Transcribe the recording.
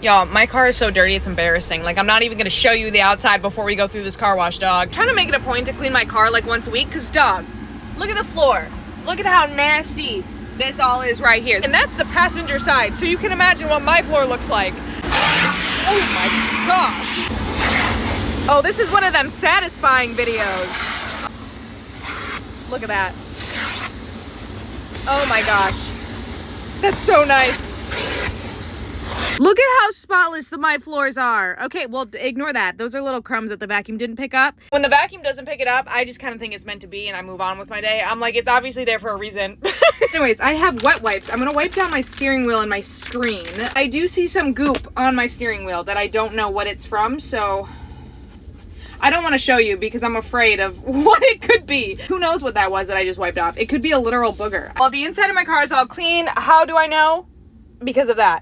Y'all, my car is so dirty, it's embarrassing. Like, I'm not even gonna show you the outside before we go through this car wash, dog. I'm trying to make it a point to clean my car like once a week, cause dog, look at the floor. Look at how nasty this all is right here. And that's the passenger side, so you can imagine what my floor looks like. Oh my gosh. Oh, this is one of them satisfying videos. Look at that. Oh my gosh. That's so nice. Look at how spotless my floors are. Okay, well, ignore that. Those are little crumbs that the vacuum didn't pick up. When the vacuum doesn't pick it up, I just kind of think it's meant to be and I move on with my day. I'm like, it's obviously there for a reason. Anyways, I have wet wipes. I'm gonna wipe down my steering wheel and my screen. I do see some goop on my steering wheel that I don't know what it's from, so I don't want to show you because I'm afraid of what it could be. Who knows what that was that I just wiped off? It could be a literal booger. Well, the inside of my car is all clean. How do I know? Because of that.